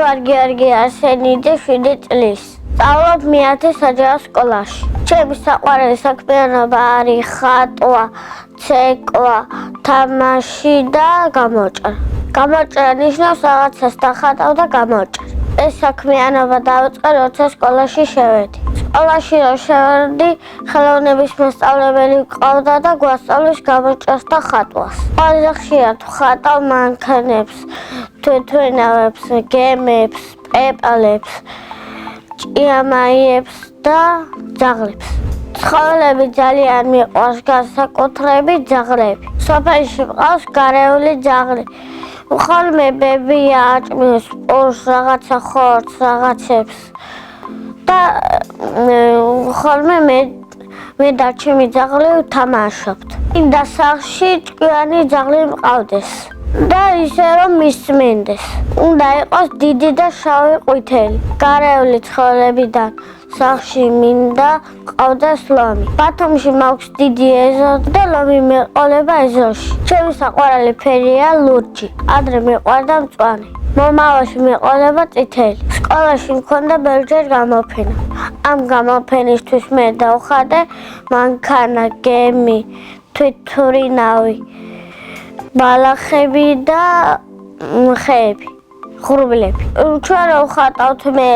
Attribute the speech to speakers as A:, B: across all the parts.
A: ვარ გიორგი არსენიძე 7 წლის. სწავლობ მეათე საჯარო სკოლაში. ჩემი საყვარელი საქმიანობა არის ხატვა, ცეკვა, თამაში და გამოჭრა. გამოჭრა ნიშნავს რაღაცას დახატავ და გამოჭრ. ეს საქმიანობა დავიწყე, როცა სკოლაში შევედი. სკოლაში რომ შევედი, ხელოვნების მასწავლებელი მყავდა და გვასწავლის გამოჭრას და ხატვას. ყველაზე ხშირად ვხატავ მანქანებს, თვითმფრინავებს, გემებს, პეპალებს, ჭიამაიებს და ძაღლებს. ცხოველები ძალიან მიყვარს, განსაკუთრებით ძაღლები. სოფელში მყავს გარეული ძაღლი. ხოლმე ბებია აჭმევს პურს, რაღაცა ხორცს, რაღაცებს და ხოლმე მე და ჩემი ძაღლი ვთამაშობთ. მინდა სახლში ჭკვიანი ძაღლი მყავდეს და ისე რომ მისმენდეს. უნდა იყოს დიდი და შავი ყვითელი. გარეული ცხოველებიდან სახლში მინდა მყავდეს ლომი. ბათუმში მაქვს დიდი ეზო და ლომი მეყოლება ეზოში. ჩემი საყვარელი ფერია ლურჯი. ადრე მეყვარდა მწვანე. მომავალში მეყოლება წითელი. სკოლაში მქონდა ბევრჯერ გამოფენა. ამ გამოფენისთვის მე დავხატე მანქანა, გემი, თვითმფრინავი, ბალახები და ხეები, ღრუბლები. ჩვენ რო ვხატავთ მე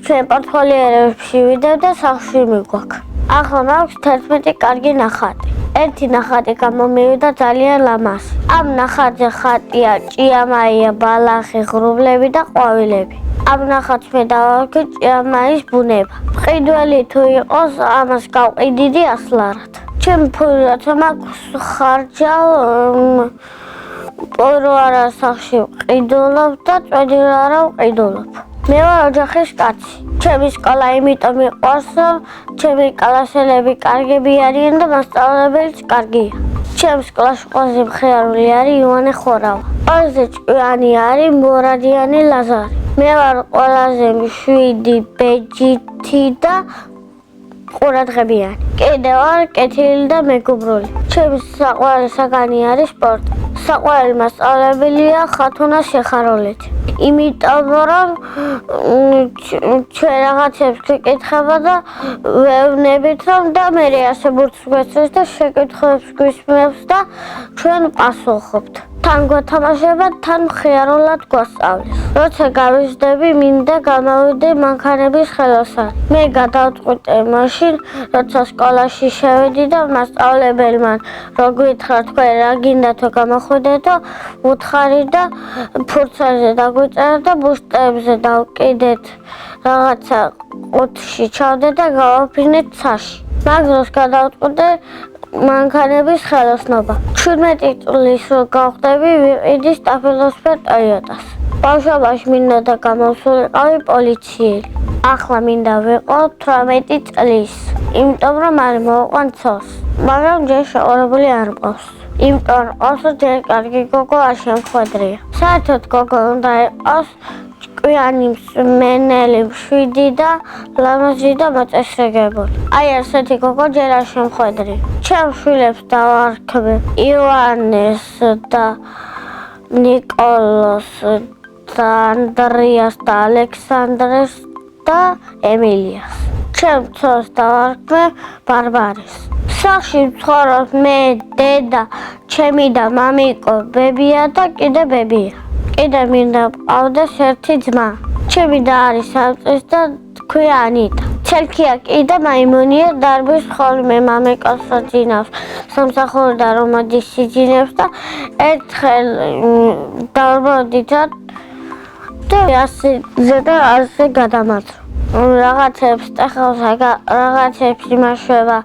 A: ჩვენ პორტფოლიოებში ვიდევ და სახლში მიგვაქვს. ახლა მაქვს 11 კარგი ნახატი. ერთი ნახატი გამომივიდა ძალიან ლამაზი. ამ ნახატზე ხატია ჭიამაია, ბალახი, ღრუბლები და ყვავილები. ამ ნახატს მე დავაგე ჭიამაის ბუნება. მყიდველი თუ იყოს, ამას გავყიდიდი 100 ლარად. ჩემი ფული რაცა მაქვს ხარჯავ პორო არა სახლში ვყიდულობ და წვედილ არა ვყიდულობ. მე ვარ ოჯახის კაცი. ჩემი სკოლა იმიტომ მიყვარს, რომ ჩემი კლასელები კარგები არიან და მასწავლებელიც კარგია. ჩემ სკოლაში ყველაზე მხიარული არის ივანე ხორავა. ყველაზე ჭკვიანი არის მორადიანი ლაზარი. მე ვარ ყველაზე მშვიდი, ბეჯითი და ყურადღებიანი. კიდე ვარ კეთილი და მეგობრული. ჩემი საყვარელი საგანი არის სპორტი. საყვარელი მასწავლებელია ხათუნა შეხაროლეთი. იმიტომ რომ ჩვენ რაღაცებს გეკითხება და ვეუბნებით რომ და მე ასე ბურთს გვესწრებს და შეკითხვებს გვისმენს და ჩვენ პასუხობთ. თან გვეთამაშება, თან მხიარულად გვასწავლის. როცა გავიზრდები, მინდა გამოვიდე მანქანების ხელოსანი. მე გადავწყვიტე მაშინ, როცა სკოლაში შევედი და მასწავლებელმა რო გითხრა თქვენ რა გინდათო გამოხვიდეთო, უთხარი და ფურცელზე დაგვიწერა და ბუშტებზე დავკიდეთ რაღაცა ყუთში ჩავდე და გავაფრინეთ ცაში. მაგ დროს გადავწყვიტე მანქანების ხელოსნობა. 17 წლის რო გავხდები, ვიყიდი სტაფილოსფერ ტოიოტას. ბავშვობაში მინდა და გამოსულიყავი პოლიციელი. ახლა მინდა ვიყო 18 წლის. იმიტომ რომ არ მოვყვან ცოლს. მაგრამ ჯერ შეყოლებული არ მყავს. იმიტომ όσο ჯერ კარგი გოგო არ შემხვედრია. საერთოდ გოგო უნდა იყოს ჭკვიანი, მსმენელი, მშვიდი და ლამაზი და მოწესრიგებული. აი ასეთი გოგო ჯერ არ შემხვედრია. ჩემ შვილებს დავარქმევ ივანეს და ნიკოლოს და ანდრიას და ალექსანდრეს და ემილიას. ჩემ ცოლს დავარქმევ ბარბარეს. სახლში ვცხოვრობ მე, დედა, ჩემი და მამიკო, ბებია და კიდე ბებია. კიდე მინდა მყავდეს ერთი ძმა. ჩემი და არის 3 წლის და ქვია ანიტა. ცელქია კიდე მაიმუნია, დარბის ხოლმე მამიკოს სიძინავს, სამსახურიდან რომ მოდის სიძინებს და ერთხელ დავმოდით და ასე გადამაცრო. რაღაცებს ტეხავს, რაღაცებს იმაშვება,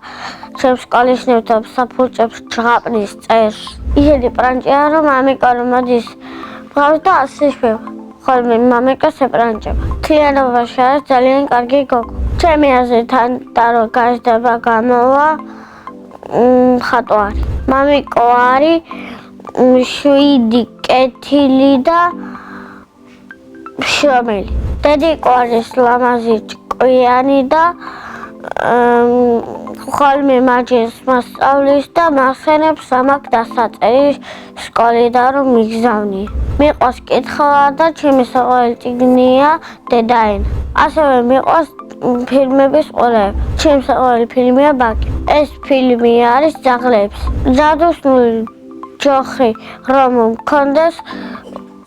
A: ჩემს სკოლისნებთან საფურჭებს ჟღაპნის წერს. ისეთი პრანჭია რომ მამიკო რომ მოდის მყავს და ასე შვება. ხოლმე მამიკოს ეპრანჭება. მთლიანობაში არის ძალიან კარგი გოგო. ჩემი აზრით ანიტა რო გაიზრდება გამოვა მხატვარი. მამიკო არის შვიდი, კეთილი და შრომელი. დედიკო არის ლამაზი, ჭკვიანი და ხოლმე მაჯილს მასწავლის და მახსენებს ამაკ დასაწერი სკოლიდან რომ მიგზავნი. მიყვარს კითხვა და ჩემი საყვარელი წიგნია დედაენა. ასევე მიყვარს ფილმების ყურება. ჩემი საყვარელი ფილმია ბაკი. ეს ფილმი არის ძაღლების. ჯადოსნური ჯოხი რომ მქონდეს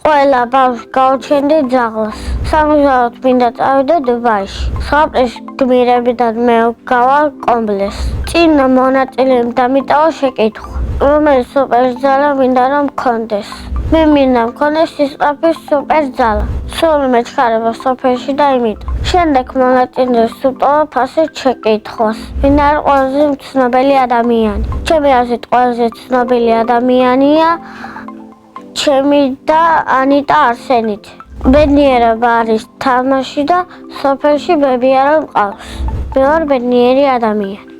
A: ყველა ბავშვი გაუჩენდი ძაღლს. სამგზავროდ მინდა წავიდე დუბაიში. ზღაპრის გმირებიდან მე გავალ კომბლეს. წინა მონაწილემ დამიტოვა შეკითხვა. რომელი სუპერძალა მინდა რომ მქონდეს? მე მინდა მქონდეს სისწრაფის სუპერძალა. სულ მეჩქარება სოფელში და იმიტომ. შემდეგ მონაწილეს უტოვა ფასით შეკითხვას. ვინ არის ყველაზე ცნობილი ადამიანი? ჩემი აზრით ყველაზე ცნობილი ადამიანია ჩემი და ანიტა არსენით. ბედნიერება არის თამაში და სოფელში ბები არ მყავს. მე ვარ ბედნიერი ადამიანი.